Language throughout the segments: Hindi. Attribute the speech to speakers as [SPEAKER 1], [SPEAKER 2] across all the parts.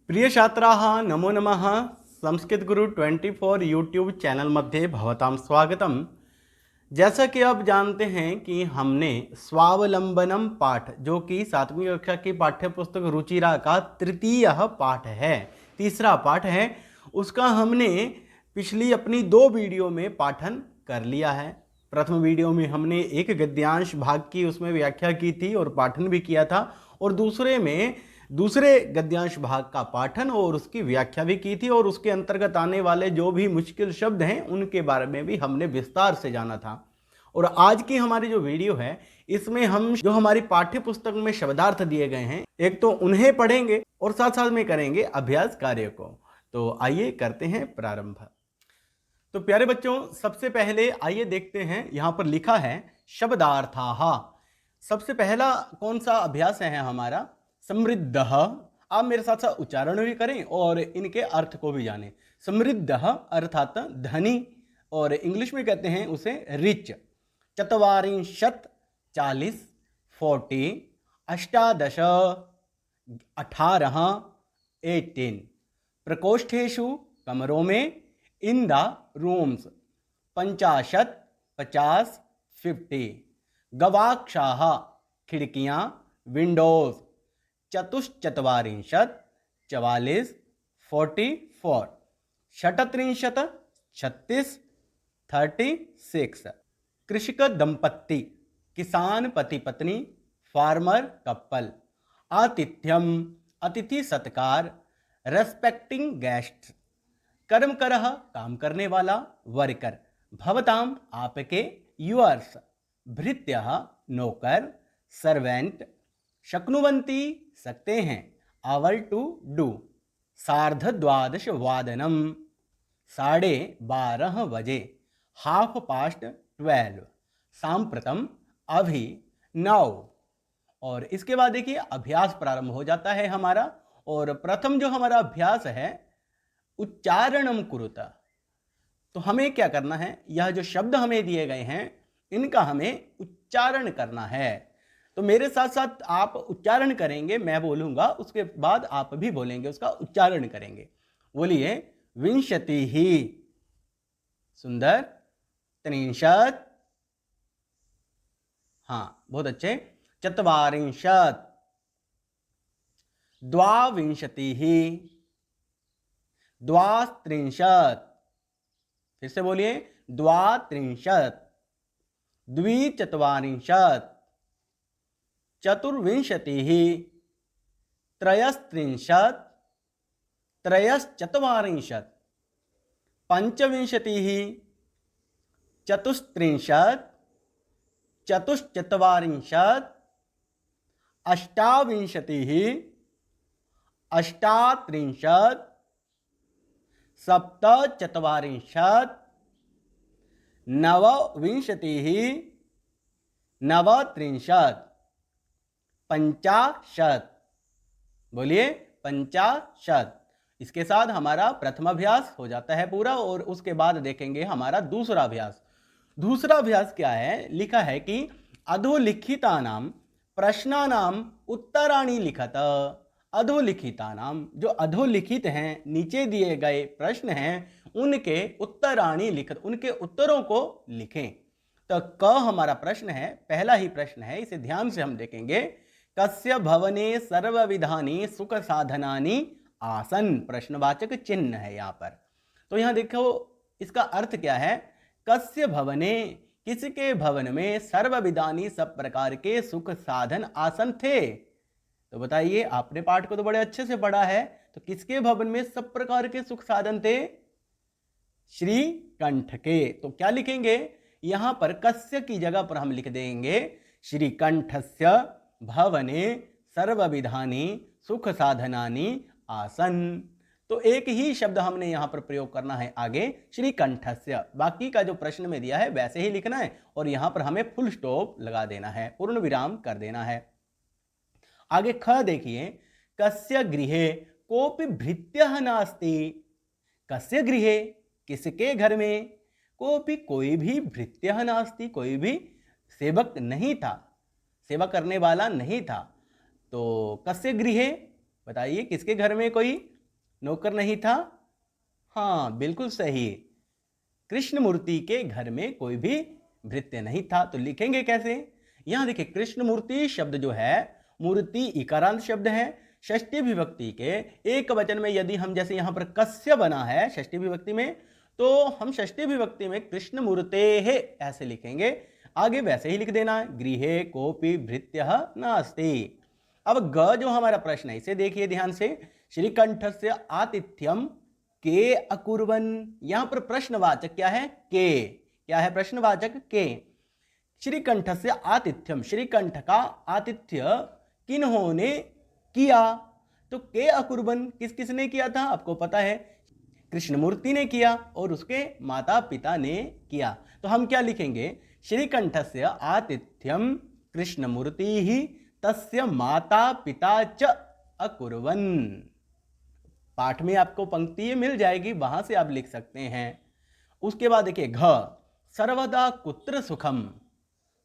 [SPEAKER 1] प्रिय छात्राः नमो नमः। संस्कृतगुरु 24 यूट्यूब चैनल मध्ये भवतां स्वागतम। जैसा कि आप जानते हैं कि हमने स्वावलंबनम पाठ जो कि 7वीं कक्षा की पाठ्य पुस्तक रुचिरा का तृतीय पाठ है, तीसरा पाठ है, उसका हमने पिछली अपनी 2 वीडियो में पाठन कर लिया है। प्रथम वीडियो में हमने एक गद्यांश भाग की उसमें व्याख्या की थी और पाठन भी किया था, और दूसरे में दूसरे गद्यांश भाग का पाठन और उसकी व्याख्या भी की थी, और उसके अंतर्गत आने वाले जो भी मुश्किल शब्द हैं उनके बारे में भी हमने विस्तार से जाना था। और आज की हमारी जो वीडियो है इसमें हम जो हमारी पाठ्य पुस्तक में शब्दार्थ दिए गए हैं एक तो उन्हें पढ़ेंगे और साथ साथ में करेंगे अभ्यास कार्य को। तो आइए करते हैं प्रारंभ। तो प्यारे बच्चों, सबसे पहले आइए देखते हैं, यहाँ पर लिखा है शब्दार्थाः। सबसे पहला कौन सा अभ्यास है हमारा? समृद्धः। आप मेरे साथ साथ उच्चारण भी करें और इनके अर्थ को भी जानें। समृद्धः अर्थात धनी, और इंग्लिश में कहते हैं उसे रिच। चत्वारिंशत् 40, 40, अष्टादश 18, 18, प्रकोष्ठेषु कमरों में, इन द रूम्स 50, 50, 50, गवाक्षाः खिड़कियाँ, विंडोज, चतुश्चत्वारिंशत् 44, 44, षट्त्रिंशत् 36, 36, कृषक दंपत्ति किसान पति पत्नी, फार्मर कपल, आतिथ्यम अतिथि सत्कार, रेस्पेक्टिंग गेस्ट, कर्म करह काम करने वाला, वर्कर, भवताम आपके, यूअर्स, भृत्यः नौकर, सर्वेंट, शक्नुवन्ति सकते हैं, आवर टू डू, सार्धद्वादश वादनम 12:30 बजे, 12:30, सांप्रतम अभी, नाउ। और इसके बाद देखिए अभ्यास प्रारंभ हो जाता है हमारा। और प्रथम जो हमारा अभ्यास है उच्चारणम कुरुत। तो हमें क्या करना है, यह जो शब्द हमें दिए गए हैं इनका हमें उच्चारण करना है। तो मेरे साथ साथ आप उच्चारण करेंगे, मैं बोलूंगा उसके बाद आप भी बोलेंगे, उसका उच्चारण करेंगे। बोलिए, विंशति ही, सुंदर, त्रिंशत्, हाँ बहुत अच्छे, चत्वारिंशत्, द्वाविंशतिः, द्वात्रिंशत्, फिर से बोलिए, द्वात्रिंशत्, द्विचत्वारिंशत्, चतुर्विंशतिः, त्रयस्त्रिंशत्, त्रयश्चत्वारिंशत्, पंचविंशतिः, चतुस्त्रिंशत्, चतुश्चत्वारिंशत्, अष्टाविंशतिः, अष्टात्रिंशत्, सप्तचत्वारिंशत्, नवविंशतिः, नवत्रिंशत्, पंचाशत्। बोलिए, पंचाशत्। इसके साथ हमारा प्रथम अभ्यास हो जाता है पूरा, और उसके बाद देखेंगे हमारा दूसरा अभ्यास। दूसरा अभ्यास क्या है? लिखा है कि अधोलिखितानां प्रश्नानां उत्तराणि लिखत। अधोलिखितानां, जो अधोलिखित हैं, नीचे दिए गए प्रश्न हैं, उनके उत्तराणि लिखत, उनके उत्तरों को लिखें। तो क हमारा प्रश्न है, पहला ही प्रश्न है, इसे ध्यान से हम देखेंगे। कस्य भवने सर्वविधानि सुख साधनानि आसन, प्रश्नवाचक चिन्ह है यहाँ पर। तो यहाँ देखो इसका अर्थ क्या है। कस्य भवने, किसके भवन में, सर्वविधानि सब प्रकार के सुख साधन आसन थे। तो बताइए, आपने पाठ को तो बड़े अच्छे से पढ़ा है, तो किसके भवन में सब प्रकार के सुख साधन थे? श्री कंठ के। तो क्या लिखेंगे यहां पर? कस्य की जगह पर हम लिख देंगे श्री कंठस्य भवने सर्वविधानि सुख साधनानि आसन। तो एक ही शब्द हमने यहां पर प्रयोग करना है आगे, श्री कंठस्य। बाकी का जो प्रश्न में दिया है वैसे ही लिखना है, और यहां पर हमें फुल स्टॉप लगा देना है, पूर्ण विराम कर देना है। आगे ख देखिए, कस्य गृहे कोपि भृत्यः नास्ति। कस्य गृहे, किसके घर में, कोपि कोई भी, भृत्यः नास्ति कोई भी सेवक नहीं था, सेवा करने वाला नहीं था। तो कस्य गृहे, बताइए किसके घर में कोई नौकर नहीं था? हाँ, बिल्कुल सही। कृष्णमूर्ति के घर में कोई भी भृत्य नहीं था। तो लिखेंगे कैसे? यहां देखिए, कृष्णमूर्ति शब्द जो है, मूर्ति इकारांत शब्द है। षष्ठी विभक्ति के एक वचन में यदि हम, जैसे यहां पर कस्य बना है षष्ठी विभक्ति में, तो हम षष्ठी विभक्ति में कृष्णमूर्तेः ऐसे लिखेंगे। आगे वैसे ही लिख देना है, गृहे कोपि भृत्यः नास्ति। अब ग जो हमारा प्रश्न है, इसे देखिए ध्यान से। श्रीकंठस्य आतिथ्यम के अकुर्वन्। यहां पर प्रश्नवाचक क्या है? के। क्या है प्रश्नवाचक? के। श्रीकंठस्य आतिथ्यम, श्रीकंठ का आतिथ्य किन्होंने किया? तो के अकुर्वन् किस किसने किया था? आपको पता है, कृष्णमूर्ति ने किया और उसके माता पिता ने किया। तो हम क्या लिखेंगे? श्रीकंठस्य आतिथ्यम कृष्णमूर्ति ही तस्य माता पिता च अकुर्वन्। पाठ में आपको पंक्ति मिल जाएगी, वहां से आप लिख सकते हैं। उसके बाद देखिए घ, सर्वदा कुत्र सुखम।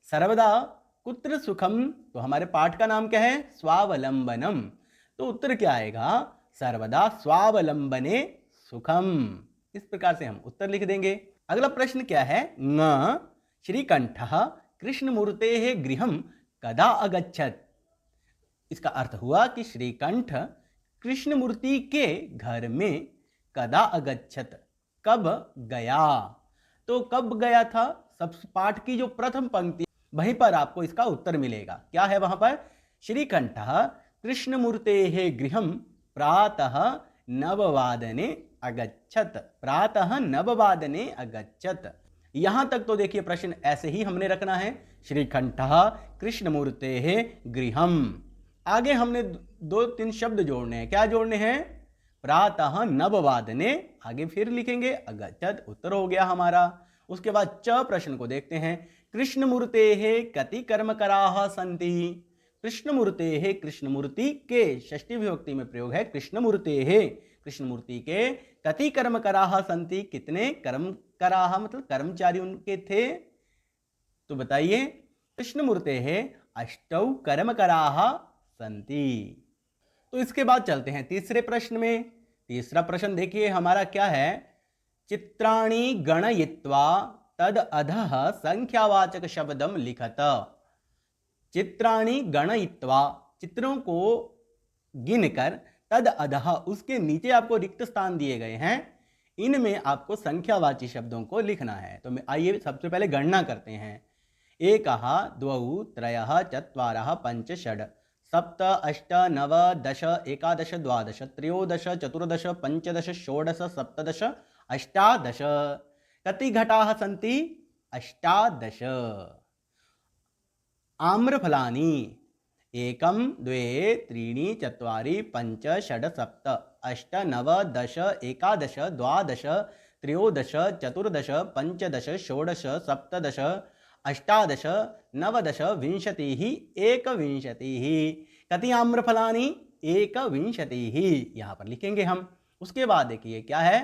[SPEAKER 1] सर्वदा कुत्र सुखम, तो हमारे पाठ का नाम क्या है? स्वावलंबनम। तो उत्तर क्या आएगा? सर्वदा स्वावलंबने सुखम। इस प्रकार से हम उत्तर लिख देंगे। अगला प्रश्न क्या है? न श्रीकंठः कृष्णमूर्तेः गृहं कदा अगच्छत्। इसका अर्थ हुआ कि श्रीकंठ कृष्णमूर्ति के घर में कदा अगच्छत्, कब गया। तो कब गया था? सब पाठ की जो प्रथम पंक्ति, वहीं पर आपको इसका उत्तर मिलेगा। क्या है वहां पर? श्रीकंठः कृष्णमूर्तेः गृहं प्रातः 9 वादने अगच्छत्। प्रातः 9 वादने अगच्छत्। यहां तक तो देखिए प्रश्न ऐसे ही हमने रखना है, श्रीकंठः कृष्णमूर्तेः गृहं। आगे हमने 2-3 शब्द जोड़ने हैं। क्या जोड़ने हैं? प्रातः 9 वादने, आगे फिर लिखेंगे अगच्छत्। उत्तर हो गया हमारा। उसके बाद च प्रश्न को देखते हैं। कृष्णमूर्तेः कति कर्मकराः सन्ति। कृष्णमूर्तेः, कृष्णमूर्ति के षष्ठी विभक्ति में प्रयोग है कृष्णमूर्तेः। कृष्णमूर्ति के कति कर्मकराः सन्ति, कितने कर्मकराः मतलब कर्मचारी उनके थे? तो बताइए। कृष्णमूर्तेः अष्टौ कर्मकराः सन्ति। तो इसके बाद चलते हैं तीसरे प्रश्न में। तीसरा प्रश्न देखिए हमारा क्या है? चित्राणि गणयित्वा तद अधः संख्यावाचक शब्दम लिखत। चित्राणि गणयित्वा, चित्रों को गिनकर, तद अधः उसके नीचे आपको रिक्त स्थान दिए गए हैं, इनमें आपको संख्यावाची शब्दों को लिखना है। तो आइए सबसे पहले गणना करते हैं। एकः द्वौ त्रयः चत्वारः पञ्च षड् सप्त अष्ट नव दश एकादश द्वादश त्रयोदश चतुर्दश पञ्चदश षोडश सप्तदश अष्टादश। कति घटाः सन्ति? 18। आम्रफलानि 1 2 3 4 5 6 7 8 9 10 11 12 13 14 15 16 17 18 19 20 21। कति आम्रफलानि? 21। यहाँ पर लिखेंगे हम। उसके बाद देखिए क्या है?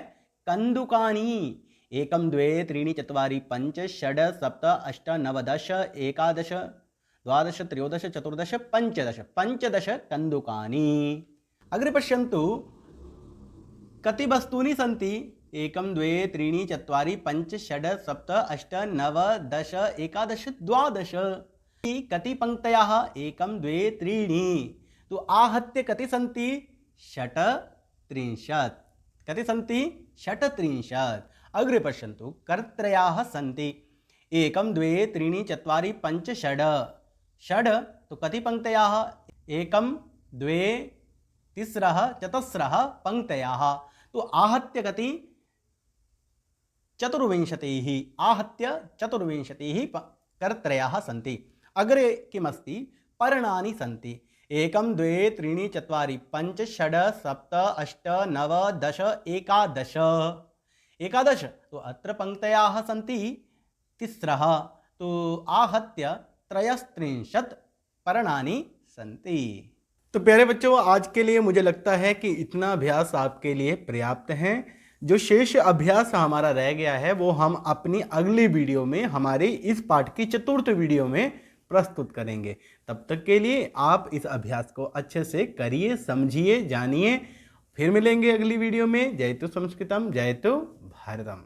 [SPEAKER 1] कंदुकानि 1 2 3 4 5 6 7 8 9 10 11 द्वादश त्रयोदश चतुर्दश पंचदश कंदुकानि। अग्रे पश्यन्तु। कति वस्तूनि सन्ति? 1 2 3 4 5 6 7 8 9 10 11 12। कति पंक्तयः? 1 2 3। तो आहत्य कति सन्ति? 36। कति सन्ति? 36। अग्रे पश्यन्तु। कर्त्रयाः सन्ति 1 2 3 4 5 6। षड्, तो कति पंक्तयाः? 1 2 3 चतस्रः पंक्तयाः। तो आहत्य कति? 24। आहत्य 24 कर्त्रयाः सन्ति। अग्रे किमस्ति? पर्णानि सन्ति 1 2 3 4 5 6 7 8 9 10 11। तो अत्र पंक्तयाः सन्ति 3। तो आहत्य 33 पर्णानि सन्ति। तो प्यारे बच्चों, आज के लिए मुझे लगता है कि इतना अभ्यास आपके लिए पर्याप्त है। जो शेष अभ्यास हमारा रह गया है वो हम अपनी अगली वीडियो में, हमारे इस पाठ की 4th वीडियो में प्रस्तुत करेंगे। तब तक के लिए आप इस अभ्यास को अच्छे से करिए, समझिए, जानिए फिर मिलेंगे अगली वीडियो में। जयतु संस्कृतम जयतु भारतम।